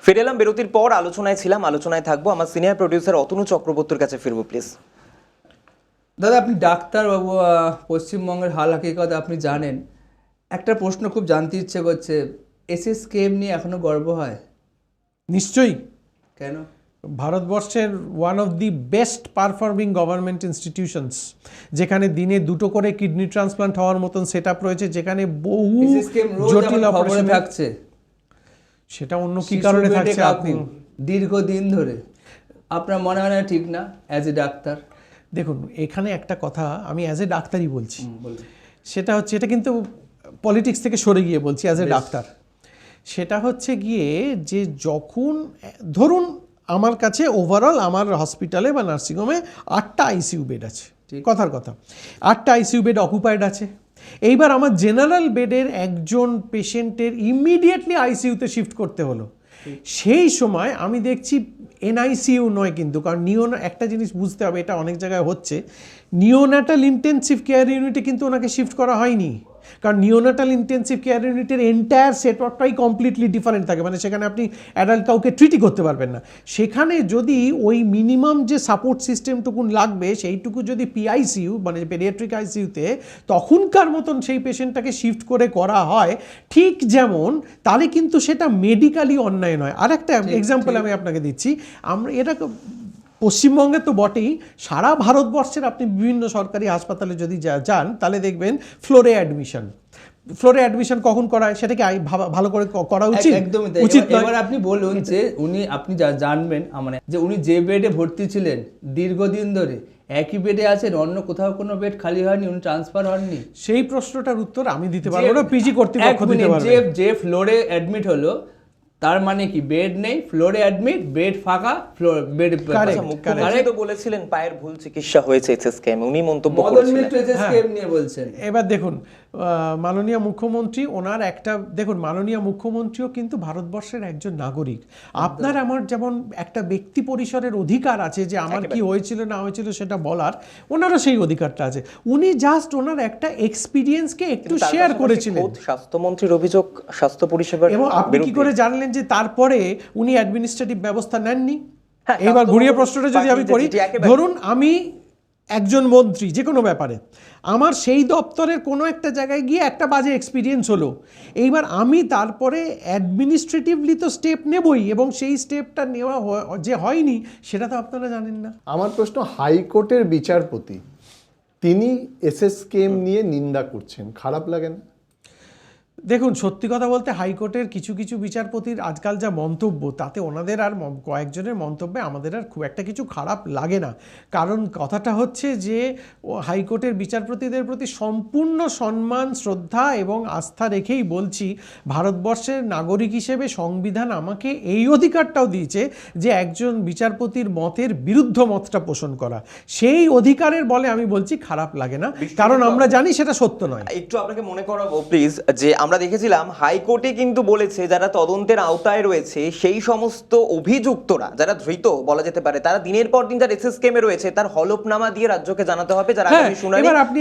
ফিরে এলাম বিরতির পর, আলোচনায় ছিলাম, আলোচনায় থাকবো। আমার সিনিয়র প্রডিউসার অতনু চক্রবর্তীর কাছে ফিরবো প্লিজ। দাদা, আপনি ডাক্তারবাবু, পশ্চিমবঙ্গের হাল হাকিকত আপনি জানেন। একটা প্রশ্ন খুব জানতে ইচ্ছে করছে, এসএসকেএম নিয়ে এখনো গর্ব হয়? নিশ্চয়ই। কেন? ভারতবর্ষের one of the best performing government institutions, যেখানে দিনে 2টো করে কিডনি ট্রান্সপ্লান্ট হওয়ার মতন সেট আপ রয়েছে, যেখানে বহু জটিল অপারেশন থাকছে। সেটা অন্য কি কারণে থাকছে আপনি দীর্ঘদিন ধরে, আপনার মনে হয় না ঠিক না অ্যাজ এ ডাক্তার? দেখুন, এখানে একটা কথা আমি অ্যাজ এ ডাক্তারই বলছি, সেটা হচ্ছে, এটা কিন্তু পলিটিক্স থেকে সরে গিয়ে বলছি অ্যাজ এ ডাক্তার। সেটা হচ্ছে গিয়ে যে যখন ধরুন আমার কাছে ওভারঅল আমার হসপিটালে বা নার্সিংহোমে 8টা আইসিইউ বেড আছে, কথার কথা 8টা আইসিইউ বেড অকুপাইড আছে। এইবার আমার জেনারেল বেডের একজন পেশেন্টের ইমিডিয়েটলি আইসিইউতে শিফট করতে হলো। সেই সময় আমি দেখছি এনআইসিইউ নয় কিন্তু, কারণ একটা জিনিস বুঝতে হবে, এটা অনেক জায়গায় হচ্ছে, নিওন্যাটাল ইন্টেন্সিভ কেয়ার ইউনিটে কিন্তু ওনাকে শিফট করা হয়নি, কারণ নিওনাটাল ইন্টেন্সিভ কেয়ার ইউনিটের এন্টায়ার সেটআপটাই কমপ্লিটলি ডিফারেন্ট থাকে, মানে সেখানে আপনি অ্যাডাল্ট কাউকে ট্রিটই করতে পারবেন না। সেখানে যদি ওই মিনিমাম যে সাপোর্ট সিস্টেমটুকুন লাগবে সেইটুকু যদি পিআইসিইউ মানে পেডিয়াট্রিক আইসিইউতে তখনকার মতন সেই পেশেন্টটাকে শিফট করে করা হয়, ঠিক যেমন, তাহলে কিন্তু সেটা মেডিকেলি অন্যায় নয়। আর একটা এক্সাম্পল আমি আপনাকে দিচ্ছি, আমরা এটা পশ্চিমবঙ্গে তো বটেই, সারা ভারতবর্ষের আপনি বিভিন্ন সরকারি হাসপাতালে যদি যান তাহলে দেখবেন ফ্লোরে অ্যাডমিশন কখন করা হয় সেটা কি ভালো করে করা উচিত? একদমই তাই। উচিত নয়। এবার আপনি বলুন যে আপনি যা জানবেন মানে যে উনি যে বেডে ভর্তি ছিলেন দীর্ঘদিন ধরে একই বেডে আছেন, অন্য কোথাও কোনো বেড খালি হয়নি, উনি ট্রান্সফার হননি? সেই প্রশ্নটার উত্তর আমি দিতে পারবো না, পিজি কর্তৃপক্ষ দিতে পারবে। যে ফ্লোরে অ্যাডমিট হলো তার মানে কি বেড নেই, ফ্লোরে অ্যাডমিট, বেড ফাঁকা, ফ্লোর বেড। মুখ্যমন্ত্রী তো বলেছিলেন পায়ের ভুল চিকিৎসা হয়েছে এসএসকেএম, উনি মন্তব্য করেছিলেন। এসএসকেএম নিয়ে বলছেন। এবার দেখুন, মাননীয় মুখ্যমন্ত্রী ওনার একটা, দেখুন মাননীয় মুখ্যমন্ত্রীও কিন্তু ভারতবর্ষের একজন নাগরিক। আপনার আমার যেমন একটা ব্যক্তি পরিসরের অধিকার আছে যে আমার কি হয়েছিল না হয়েছিল সেটা বলার, ওনারও সেই অধিকারটা আছে। উনি জাস্ট ওনার একটা এক্সপিরিয়েন্সকে একটু শেয়ার করেছিলেন। স্বাস্থ্যমন্ত্রীর অভিযোগ স্বাস্থ্য পরিষেবার, এবং আপনি কি করে জানলেন যে তারপরে উনি অ্যাডমিনিস্ট্রেটিভ ব্যবস্থা নেননি? এবার ঘুরিয়ে প্রশ্নটা যদি আমি করি, ধরুন আমি একজন মন্ত্রী, যে কোনো ব্যাপারে আমার সেই দপ্তরের কোনো একটা জায়গায় গিয়ে একটা বাজে এক্সপিরিয়েন্স হলো, এইবার আমি তারপরে অ্যাডমিনিস্ট্রেটিভলি তো স্টেপ নেবই, এবং সেই স্টেপটা নেওয়া যে হয়নি সেটা তো আপনারা জানেন না। আমার প্রশ্ন, হাইকোর্টের বিচারপতি তিনি এসএসকেএম নিয়ে নিন্দা করছেন, খারাপ লাগে না? দেখুন, সত্যি কথা বলতে হাইকোর্টের কিছু কিছু বিচারপতির আজকাল যা মন্তব্য, তাতে ওনাদের আর কয়েকজনের মন্তব্যে আমাদের আর খুব একটা কিছু খারাপ লাগে না। কারণ কথাটা হচ্ছে যে হাইকোর্টের বিচারপতিদের প্রতি সম্পূর্ণ সম্মান, শ্রদ্ধা এবং আস্থা রেখেই বলছি, ভারতবর্ষের নাগরিক হিসেবে সংবিধান আমাকে এই অধিকারটাও দিয়েছে যে একজন বিচারপতির মতের বিরুদ্ধ মতটা পোষণ করা। সেই অধিকারের বলে আমি বলছি খারাপ লাগে না, কারণ আমরা জানি সেটা সত্য নয়। একটু আপনাকে মনে করাবো প্লিজ, যে আমরা দেখেছিলাম হাইকোর্টে কিন্তু বলেছে যারা তদন্তের আওতায় রয়েছে সেই সমস্ত অভিযুক্তরা, যারা ধৃত বলা যেতে পারে, তারা দিনের পর দিন যারা এসএসকেএম এ রয়েছে তার হলফনামা দিয়ে রাজ্যকে জানাতে হবে। যারা আগামী শুনানি, এবার আপনি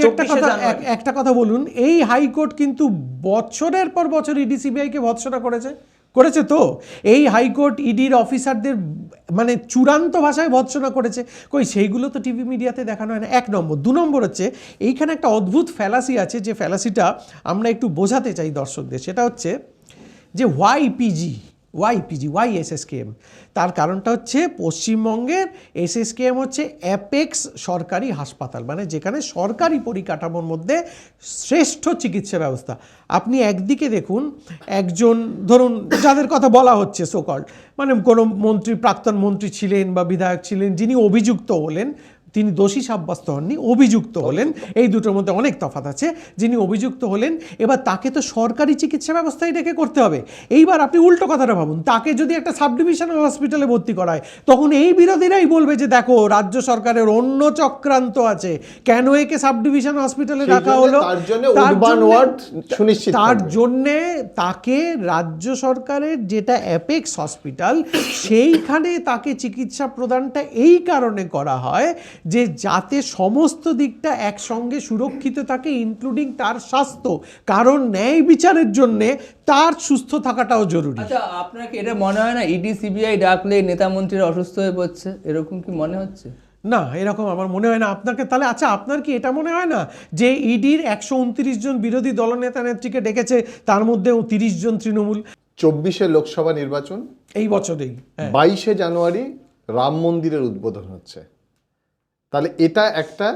একটা কথা বলুন, এই হাইকোর্ট কিন্তু বছরের পর বছর ইডি সিবিআই কে ভৎসনা করেছে তো, এই হাইকোর্ট ইডির অফিসারদের মানে চূড়ান্ত ভাষায় ভৎসনা করেছে। কই সেইগুলো তো টিভি মিডিয়াতে দেখানো হয় না, 1 নম্বর। 2 নম্বর হচ্ছে, এইখানে একটা অদ্ভুত ফ্যালাসি আছে, যে ফ্যালাসিটা আমরা একটু বোঝাতে চাই দর্শকদের। সেটা হচ্ছে যে ওয়াই এসএসকেএম, তার কারণটা হচ্ছে পশ্চিমবঙ্গের এসএসকেএম হচ্ছে অ্যাপেক্স সরকারি হাসপাতাল, মানে যেখানে সরকারি পরিকাঠামোর মধ্যে শ্রেষ্ঠ চিকিৎসা ব্যবস্থা। আপনি একদিকে দেখুন, একজন ধরুন যাদের কথা বলা হচ্ছে সোকল্ড, মানে কোনো মন্ত্রী, প্রাক্তন মন্ত্রী ছিলেন বা বিধায়ক ছিলেন, যিনি অভিযুক্ত হলেন, তিনি দোষী সাব্যস্ত হননি, অভিযুক্ত হলেন, এই দুটোর মধ্যে অনেক তফাৎ আছে। যিনি অভিযুক্ত হলেন, এবার তাকে তো সরকারি চিকিৎসা ব্যবস্থায় রেখে করতে হবে। এইবার আপনি উল্টো কথাটা ভাবুন, তাকে যদি একটা সাব ডিভিশনাল হসপিটালে ভর্তি করা হয়, তখন এই বিরোধীরাই বলবে যে দেখো রাজ্য সরকারের অন্য চক্রান্ত আছে, কেন একে সাব ডিভিশন হসপিটালে রাখা হলো, তার জন্যে তাকে রাজ্য সরকারের যেটা অ্যাপেক্স হসপিটাল, সেইখানে তাকে চিকিৎসা প্রদানটা এই কারণে করা হয় যে যাতে সমস্ত দিকটা একসঙ্গে সুরক্ষিত থাকে, ইনক্লুডিং তার স্বাস্থ্য, কারণ ন্যায় বিচারের জন্যে তার সুস্থ থাকাটাও জরুরি। আচ্ছা, আপনার কি এটা মনে হয় না ইডি সিবিআই ডাকলে নেতা মন্ত্রীরা অসুস্থ হয়ে পড়ছে, এরকম কি মনে হচ্ছে? না, এরকম আমার মনে হয় না। আপনাকে তাহলে আচ্ছা, আপনার কি এটা মনে হয় না যে ইডির 129 জন বিরোধী দলনেতা নেত্রীকে ডেকেছে, তার মধ্যেও 30 জন তৃণমূল? 24শে লোকসভা নির্বাচন, এই বছরেই 22শে জানুয়ারি রাম মন্দিরের উদ্বোধন হচ্ছে। তাহলে এটা একটা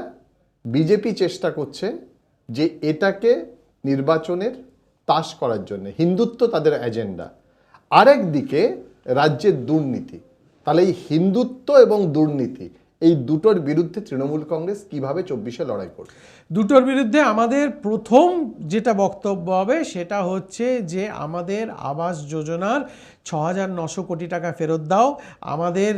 বিজেপি চেষ্টা করছে যে এটাকে নির্বাচনের তাস করার জন্য, হিন্দুত্ব তাদের এজেন্ডা। আরেক দিকে রাজ্যের দুর্নীতি। তাহলে এই হিন্দুত্ব এবং দুর্নীতি, এই দুটোর বিরুদ্ধে তৃণমূল কংগ্রেস কিভাবে 24শে লড়াই করবে? দুটোর বিরুদ্ধে আমাদের প্রথম যেটা বক্তব্য হবে সেটা হচ্ছে যে আমাদের আবাস যোজনার 6,900 কোটি টাকা ফেরত দাও, আমাদের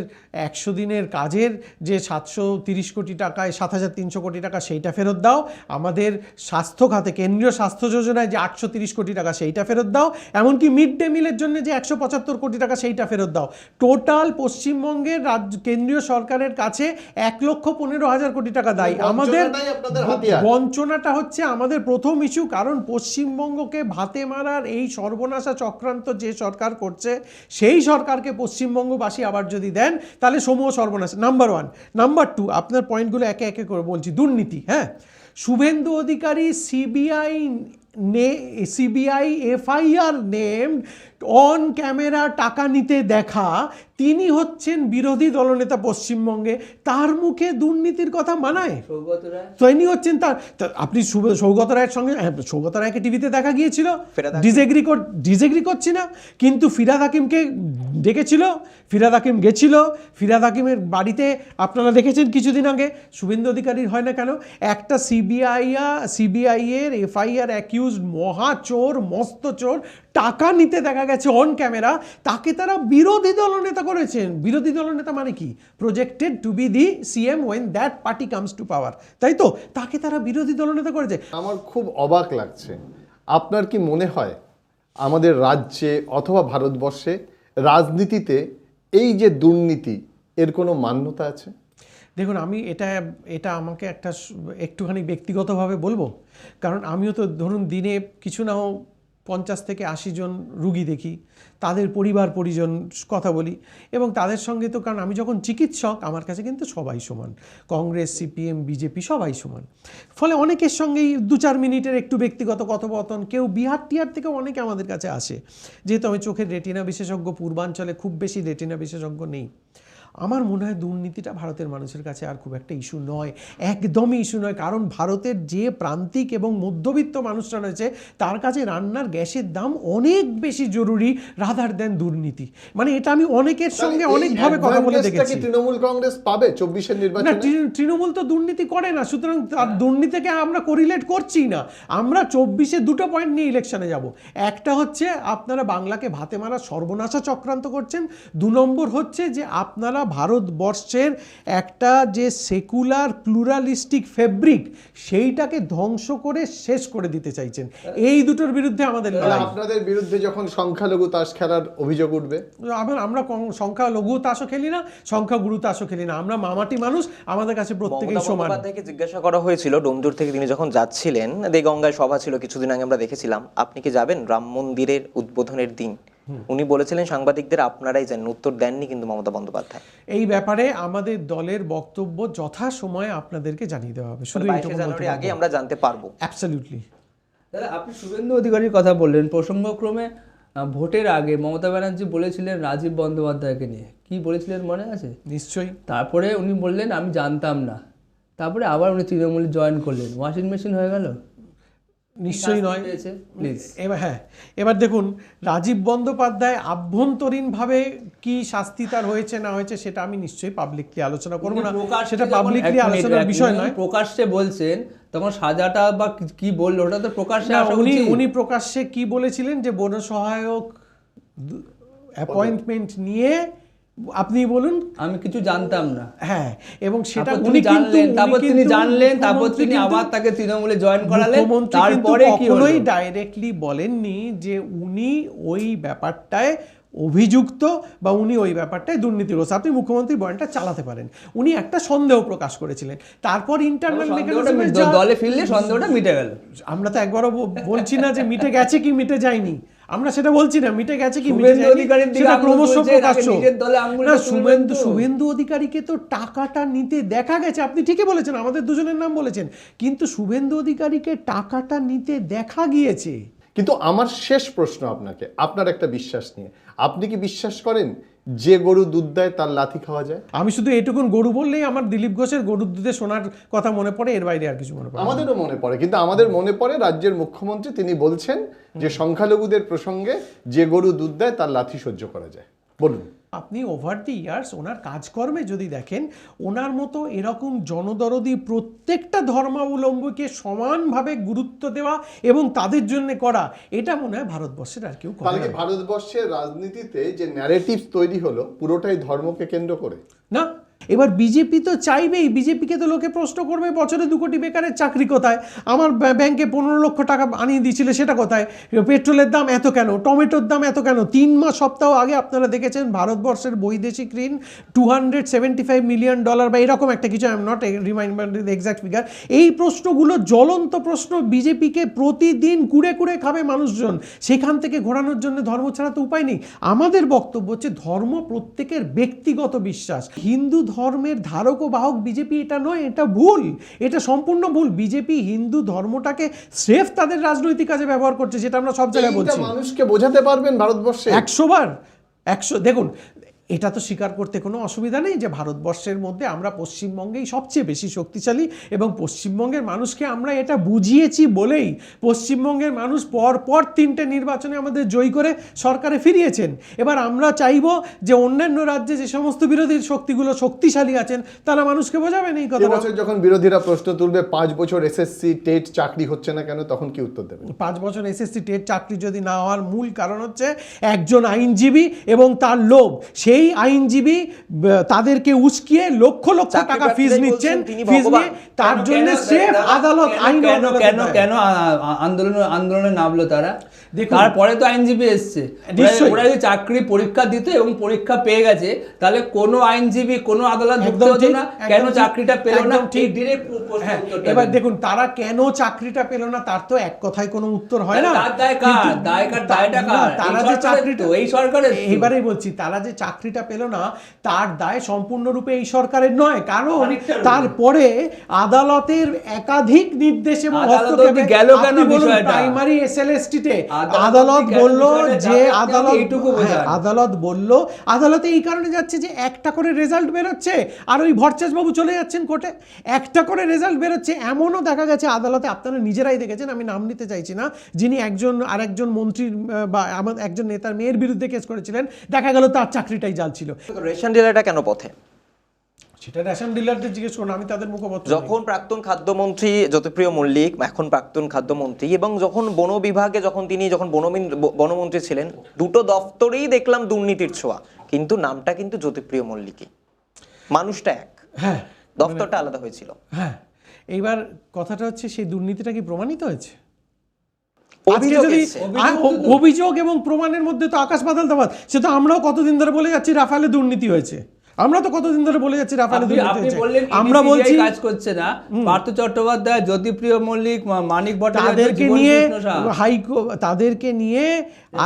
100 দিনের কাজের যে 730 কোটি টাকায় 7,300 কোটি টাকা সেইটা ফেরত দাও, আমাদের স্বাস্থ্য খাতে কেন্দ্রীয় স্বাস্থ্য যোজনায় যে 830 কোটি টাকা সেইটা ফেরত দাও, এমনকি মিড ডে মিলের জন্য যে 175 কোটি টাকা সেইটা ফেরত দাও। টোটাল পশ্চিমবঙ্গের কেন্দ্রীয় সরকারের কাছে 1,15,000 কোটি টাকা দায়ী। আমাদের বঞ্চনাটা হচ্ছে আমাদের প্রথম ইস্যু, কারণ পশ্চিমবঙ্গকে ভাতে মারার এই সর্বনাশা চক্রান্ত যে সরকার করছে, সেই সরকারকে পশ্চিমবঙ্গবাসী আবার যদি দেন তাহলে সমূহ সর্বনাশ। নাম্বার 1। নাম্বার 2, আপনার পয়েন্টগুলো একে একে করে বলছি। দুর্নীতি, হ্যাঁ, Suvendu Adhikari CBI FIR name on camera টাকা নিতে দেখা, তিনি হচ্ছেন বিরোধী দলনেতা পশ্চিমবঙ্গে, তার মুখে দুর্নীতির কথা মানায়? তো ইনি হচ্ছেন আপনি সৌগত রায়ের সঙ্গে, সৌগত রায়কে টিভিতে দেখা গিয়েছিল, ডিসএগ্রি করছি না, কিন্তু ফিরহাদ হাকিমকে ডেকেছিল, ফিরহাদ হাকিম গেছিল, ফিরহাদ হাকিমের বাড়িতে আপনারা দেখেছেন কিছুদিন আগে। শুভেন্দু অধিকারীর হয় না কেন? একটা সিবিআই এর এফআইআর অ্যাকিউজড মহাচোর, মস্ত চোর, টাকা নিতে দেখা গেছে অন ক্যামেরা, তাকে তারা বিরোধী দলনেতা করেছেন। বিরোধী দলনেতা মানে কি? Projected to be the CM when that party comes to power, তাই তো? তাকে তারা বিরোধী দলনেতা করেছে। আমার খুব অবাক লাগছে। আপনার কি মনে হয় আমাদের রাজ্যে অথবা ভারতবর্ষে রাজনীতিতে এই যে দুর্নীতি, এর কোনো মান্যতা আছে? দেখুন, আমি এটা আমাকে একটুখানি ব্যক্তিগতভাবে বলবো, কারণ আমিও তো ধরুন দিনে কিছু না হোক 50 থেকে 80 জন রুগী দেখি, তাদের পরিবার পরিজন কথা বলি, এবং তাদের সঙ্গে তো, কারণ আমি যখন চিকিৎসক, আমার কাছে কিন্তু সবাই সমান, কংগ্রেস, সিপিএম, বিজেপি সবাই সমান। ফলে অনেকের সঙ্গেই 2-4 মিনিটের একটু ব্যক্তিগত কথোপকথন, কেউ বিহার টিহার থেকে অনেকে আমাদের কাছে আসে, যেহেতু আমি চোখের রেটিনা বিশেষজ্ঞ, পূর্বাঞ্চলে খুব বেশি রেটিনা বিশেষজ্ঞ নেই। আমার মনে হয় দুর্নীতিটা ভারতের মানুষের কাছে আর খুব একটা ইস্যু নয়, একদমই ইস্যু নয়। কারণ ভারতের যে প্রান্তিক এবং মধ্যবিত্ত মানুষরা রয়েছে, তার কাছে রান্নার গ্যাসের দাম অনেক বেশি জরুরি রাদার দেন দুর্নীতি। মানে এটা আমি অনেকের সঙ্গে অনেকভাবে কথা বলে দেখেছি। তৃণমূল কংগ্রেস পাবে 24-এর নির্বাচনে? না, তৃণমূল তো দুর্নীতি করে না, সুতরাং তার দুর্নীতিকে আমরা কোরিলেট করছি না। আমরা 24-এ 2টো পয়েন্ট নিয়ে ইলেকশনে যাব। একটা হচ্ছে আপনারা বাংলাকে ভাতে মারা সর্বনাশা চক্রান্ত করছেন। 2 নম্বর হচ্ছে যে আপনারা ভারতবর্ষের একটা যে সেকুলার প্লুরালিস্টিক ফেব্রিক, সেইটাকে ধ্বংস করে শেষ করে দিতে চাইছেন। এই দুটোর বিরুদ্ধে আমাদের লড়াই। আপনাদের বিরুদ্ধে যখন সংখ্যালঘু তাস খেলার অভিযোগ উঠবে, আমরা সংখ্যালঘু তাসও খেলি না, সংখ্যাগুরু তাসও খেলি না, আমরা মামাটি মানুষ, আমাদের কাছে প্রত্যেকেই সমান। মমতা বন্দ্যোপাধ্যায়কে জিজ্ঞাসা করা হয়েছিল ডোমজুর থেকে তিনি যখন যাচ্ছিলেন, দেগঙ্গায় সভা ছিল কিছুদিন আগে, আমরা দেখেছিলাম, আপনি কি যাবেন রাম মন্দিরের উদ্বোধনের দিন? উনি বলেছিলেন সাংবাদিকদের আপনারাই জানেন, উত্তর দেননি কিন্তু মমতা বন্দ্যোপাধ্যায়। এই ব্যাপারে আমাদের দলের বক্তব্য যথাসময়ে আপনাদেরকে জানিয়ে দেওয়া হবে, শুধু 22শে জানুয়ারি আগে আমরা জানতে পারবো। অ্যাবসলিউটলি। দাদা, আপনি শুভেন্দু অধিকারীর কথা বললেন, প্রসঙ্গক্রমে ভোটের আগে মমতা ব্যানার্জি বলেছিলেন রাজীব বন্দ্যোপাধ্যায়কে নিয়ে, কি বলেছিলেন মনে আছে? নিশ্চয়ই। তারপরে উনি বললেন আমি জানতাম না, তারপরে আবার উনি তৃণমূলে জয়েন করলেন, ওয়াশিং মেশিন হয়ে গেল? নিশ্চয়ই নয়। প্লিজ এবার দেখুন, রাজীব বন্দ্যোপাধ্যায় আভ্যন্তরীণভাবে কি শাস্তি তার হয়েছে না হয়েছে সেটা আমি নিশ্চয়ই পাবলিকলি আলোচনা করবো না, সেটা পাবলিকলি আলোচনার বিষয় নয়। প্রকাশ্যে বলছেন তখন সাজাটা বা কি বললো ওটা তো প্রকাশ্যে আসা উনি উচিত। উনি প্রকাশ্যে কি বলেছিলেন যে বন সহায়ক অ্যাপয়েন্টমেন্ট নিয়ে আপনি বলুন আমি কিছু জানতাম না। হ্যাঁ, এবং সেটা উনি জানলেন, তারপর তিনি জানলেন, তারপর তিনি আবার তাকে তৃণমূলে জয়েন করালেন। তারপরে কি হলো? কখনোই ডাইরেক্টলি বলেননি যে উনি ওই ব্যাপারটায় অভিযুক্ত বা উনি ওই ব্যাপারটায় দুর্নীতিগ্রস্ত, আপনি মুখ্যমন্ত্রী বয়ানটা চালাতে পারেন। উনি একটা সন্দেহ প্রকাশ করেছিলেন, তারপর ইন্টারনাল দলে ফিরলে সন্দেহটা মিটে গেল। আমরা তো একবারও বলছি না যে মিটে গেছে কি মিটে যায়নি, আমরা সেটা বলছি না, মিটে গেছে কি মিটে শুভেন্দু যায়নি অধিকারীর দিকে সেটা আঙুল ক্রমশ তুলছে, প্রকাশ্য। তাকে নিজের দলে আঙুলটা না, তুলবেন তো। শুভেন্দু অধিকারীকে তো টাকাটা নিতে দেখা গেছে, আপনি ঠিকই বলেছেন, আমাদের দুজনের নাম বলেছেন, কিন্তু শুভেন্দু অধিকারীকে টাকাটা নিতে দেখা গিয়েছে। কিন্তু আমার শেষ প্রশ্ন আপনাকে, আপনার একটা বিশ্বাস নিয়ে, আপনি কি বিশ্বাস করেন যে গরু দুধ দেয় তার লাথি খাওয়া যায়? আমি শুধু এটুকুন গরু বললেই আমার দিলীপ ঘোষের গরুর দুধে সোনার কথা মনে পড়ে, এর বাইরে আর কিছু মনে পড়ে না। আমাদেরও মনে পড়ে, কিন্তু আমাদের মনে পড়ে রাজ্যের মুখ্যমন্ত্রী তিনি বলছেন যে সংখ্যালঘুদের প্রসঙ্গে যে গরু দুধ দেয় তার লাথি সহ্য করা যায়। বলুন। আপনি ওভার দি ইয়ার্স ওনার কাজকর্মে যদি দেখেন, ওনার মতো এরকম জনদরদি প্রত্যেকটা ধর্মাবলম্বীকে সমানভাবে গুরুত্ব দেওয়া এবং তাদের জন্য করা, এটা মনে হয় ভারতবর্ষের আর কেউ করে তাহলে কি না। ভারতবর্ষের রাজনীতিতে যে ন্যারেটিভ তৈরি হলো পুরোটাই ধর্মকে কেন্দ্র করে? না, এবার বিজেপি তো চাইবেই, বিজেপিকে তো লোকে প্রশ্ন করবে বছরে 2 কোটি বেকারের চাকরি কোথায়, আমার ব্যাংকে 15 লক্ষ টাকা আনিয়ে দিয়েছিলে সেটা কোথায়, পেট্রোলের দাম এত কেন, টমেটোর দাম এত কেন। 3 মাস সপ্তাহ আগে আপনারা দেখেছেন ভারতবর্ষের বৈদেশিক ঋণ $275 মিলিয়ন বা এরকম একটা কিছু, I am not reminder the exact figure. এই প্রশ্নগুলো জ্বলন্ত প্রশ্ন, বিজেপিকে প্রতিদিন কুড়ে কুড়ে খাবে মানুষজন, সেখান থেকে ঘোরানোর জন্য ধর্ম ছাড়া তো উপায় নেই। আমাদের বক্তব্য হচ্ছে ধর্ম প্রত্যেকের ব্যক্তিগত বিশ্বাস, হিন্দু ধর্মের ধারক ও বাহক বিজেপি এটা নয়, এটা ভুল, এটা সম্পূর্ণ ভুল। বিজেপি হিন্দু ধর্মটাকে স্রেফ তাদের রাজনৈতিক কাজে ব্যবহার করছে, যেটা আমরা সব জায়গায় বলছি। মানুষকে বোঝাতে পারবেন ভারতবর্ষে? 100 বার 100, দেখুন এটা তো স্বীকার করতে কোনো অসুবিধা নেই যে ভারতবর্ষের মধ্যে আমরা পশ্চিমবঙ্গেই সবচেয়ে বেশি শক্তিশালী, এবং পশ্চিমবঙ্গের মানুষকে আমরা এটা বুঝিয়েছি বলেই পশ্চিমবঙ্গের মানুষ পর 3টে নির্বাচনে আমাদের জয়ী করে সরকারে ফিরিয়েছেন। এবার আমরা চাইব যে অন্যান্য রাজ্যে যে সমস্ত বিরোধী শক্তিগুলো শক্তিশালী আছেন তারা মানুষকে বোঝাবেন এই কথা। এবছর যখন বিরোধীরা প্রশ্ন তুলবে 5 বছর এসএসসি টেট চাকরি হচ্ছে না কেন, তখন কি উত্তর দেবেন? 5 বছর এসএসসি টেট চাকরি যদি না হওয়ার মূল কারণ হচ্ছে একজন আইনজীবী এবং তার লোভ। সেই আইনজীবী তাদেরকে উস্কিয়ে লক্ষ লক্ষ টাকা ফিস নিচ্ছেন, ফিস নিয়ে তার জন্য স্রেফ আদালত আইন কেন আন্দোলনে নামলো তারা? তারপরে তো আইনজীবী এসছে, ওরা যদি চাকরি পরীক্ষা দিত এবং পরীক্ষা পেয়ে গেছে, তাহলে কোনো আইনজীবী কোনো আদালত ঢুকতে হতো না, কেন চাকরিটা পেল না? ঠিক ডিরেক্ট। এবার দেখুন তারা কেন চাকরিটা পেল না তার তো এক কথায় কোনো উত্তর হয় না। তারা যে চাকরিটা, এই সরকারের, এবারেই বলছি, তারা যে চাকরিটা পেল না তার দায় সম্পূর্ণরূপে এই সরকারের নয়, কারণ তারপরে আদালতের একাধিক নির্দেশ এবং হস্তক্ষেপে গেল কেন বিষয়টা? প্রাইমারি এসএলএসটিতে আদালত বলল যে আদালতে এই কারণে যাচ্ছে যে একটা করে রেজাল্ট বেরোচ্ছে আর ওই ভরচাজ বাবু চলে যাচ্ছেন কোর্টে, একটা করে রেজাল্ট বেরোচ্ছে। এমনও দেখা গেছে আদালতে, আপনারা নিজেরাই দেখেছেন, আমি নাম নিতে চাইছি না, যিনি আরেকজন মন্ত্রীর বা একজন নেতার মেয়ের বিরুদ্ধে কেস করেছিলেন, দেখা গেল তার চাকরিটাই জাল ছিল। রেশন ডিলারটা কেন পথে? সেটা রেশন ডিলারদের জিজ্ঞেস করুন, আমি তাদের মুখপাত্র। যখন প্রাক্তন খাদ্যমন্ত্রী জ্যোতিপ্রিয় মল্লিক, এখন প্রাক্তন খাদ্যমন্ত্রী, এবং যখন বন বিভাগে তিনি বনমন্ত্রী ছিলেন, দুটো দফতরেই দেখলাম দুর্নীতির ছোঁয়া, কিন্তু নামটা কিন্তু জ্যোতিপ্রিয় মল্লিকই, মানুষটা এক, হ্যাঁ, দফতরটা আলাদা হয়েছিল। হ্যাঁ, এইবার কথাটা হচ্ছে সেই দুর্নীতিটা কি প্রমাণিত হয়েছে? অভিযোগ এবং প্রমাণের মধ্যে তো আকাশ পাতাল তফাৎ। সে তো আমরাও কতদিন ধরে বলে যাচ্ছি রাফালে দুর্নীতি হয়েছে, আমরা তো কতদিন ধরে বলে যাচ্ছি রাফালে দুর্নীতি হয়েছে। আমরা বলছি কাজ করছে না, পার্থ চট্টোপাধ্যায়, জ্যোতিপ্রিয় মল্লিক, মানিক ভট্টাচার্য, তাদেরকে নিয়ে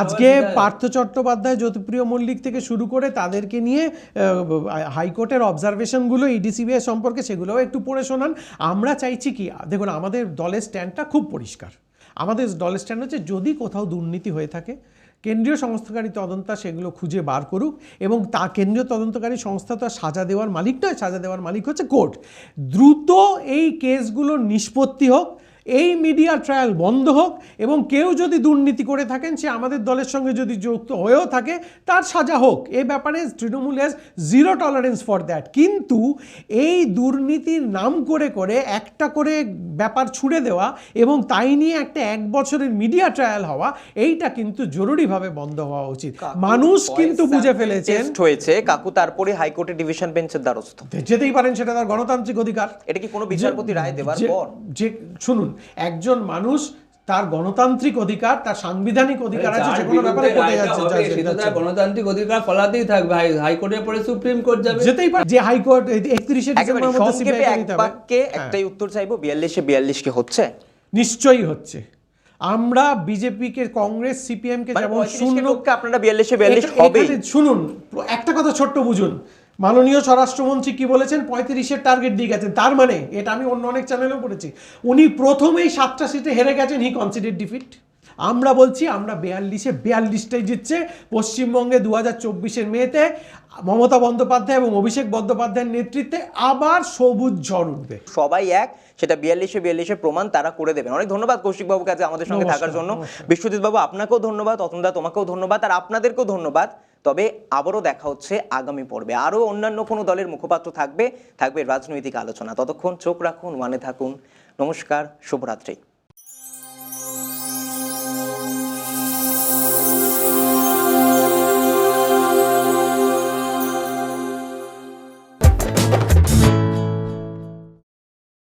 আজকে পার্থ চট্টোপাধ্যায়, জ্যোতিপ্রিয় মল্লিক থেকে শুরু করে তাদেরকে নিয়ে হাইকোর্টের অবজারভেশনগুলো ইডিসিবিআই সম্পর্কে সেগুলোও একটু পড়ে শোনান। আমরা চাইছি কি, দেখুন আমাদের দলের স্ট্যান্ডটা খুব পরিষ্কার। আমাদের দলের স্ট্যান্ড হচ্ছে যদি কোথাও দুর্নীতি হয়ে থাকে কেন্দ্রীয় সংস্থাকারী তদন্ত সেগুলো খুঁজে বার করুক, এবং তা কেন্দ্রীয় তদন্তকারী সংস্থা তো সাজা দেওয়ার মালিক নয়, সাজা দেওয়ার মালিক হচ্ছে কোর্ট। দ্রুত এই কেসগুলোর নিষ্পত্তি হোক, এই মিডিয়া ট্রায়াল বন্ধ হোক, এবং কেউ যদি দুর্নীতি করে থাকেন সে আমাদের দলের সঙ্গে যদি যুক্ত হয়েও থাকে তার সাজা হোক। এ ব্যাপারে Trinamool has zero tolerance for that. কিন্তু এই দুর্নীতির নাম করে করে একটা করে ব্যাপার ছুড়ে দেওয়া এবং তাই নিয়ে একটা 1 বছরের মিডিয়া ট্রায়াল হওয়া, এইটা কিন্তু জরুরিভাবে বন্ধ হওয়া উচিত। মানুষ কিন্তু বুঝে ফেলেছেন হয়েছে কাকু, তারপরে হাইকোর্টে ডিভিশন বেঞ্চের দ্বারস্থ যেতেই পারেন, সেটা তার গণতান্ত্রিক অধিকার। এটা কি কোনো বিচারপতি রায় দেওয়ার পর? যে শুনুন, একজন মানুষ তার গণতান্ত্রিক অধিকার, তার সাংবিধানিক অধিকার আছে যে কোনো ব্যাপারে কোর্টে যাচ্ছে। গণতান্ত্রিক অধিকার ফলাতেই থাকবে, হাইকোর্টের পরে সুপ্রিম কোর্ট যাবে, যেতেই পারে যে হাইকোর্ট 31শে ডিসেম্বরের মধ্যে সংক্ষেপে সিবিআই এক নিতে হবে। বাক্যে একটাই উত্তর চাইবো, 42-এ 42 কি হচ্ছে? নিশ্চয়ই হচ্ছে। আমরা বিজেপিকে, কংগ্রেস, সিপিএম কে যেমন শূন্য, আপনারা 42-এ 42 হবে। শুনুন একটা কথা ছোট্ট বুঝুন, মাননীয় স্বরাষ্ট্রমন্ত্রী কি বলেছেন, 35-এর টার্গেট দিয়ে গেছেন। তার মানে এটা আমি অন্য অনেক চ্যানেলেও পড়েছি, উনি প্রথমেই 7টা সিটে হেরে গেছেন, হি কনসিডার ডিফিট। আমরা বলছি আমরা 42-এ 42টাই জিতছে। পশ্চিমবঙ্গে 2024-এর মেতে মমতা বন্দ্যোপাধ্যায় এবং অভিষেক বন্দ্যোপাধ্যায়ের নেতৃত্বে আবার সবুজ ঝড় উঠবে। সবাই এক, সেটা 42-এ 42-এর প্রমাণ তারা করে দেবেন। অনেক ধন্যবাদ কৌশিক বাবুকে আজকে আমাদের সঙ্গে থাকার জন্য। বিশ্বজিৎ বাবু আপনাকেও ধন্যবাদ, অতনুদা তোমাকেও ধন্যবাদ, আর আপনাদেরকেও ধন্যবাদ। তবে আবারও দেখা হচ্ছে আগামী পর্বে, আরও অন্যান্য কোনো দলের মুখপাত্র থাকবে রাজনৈতিক আলোচনা। ততক্ষণ চোখ রাখুন, ওয়ানে থাকুন। নমস্কার, শুভরাত্রি।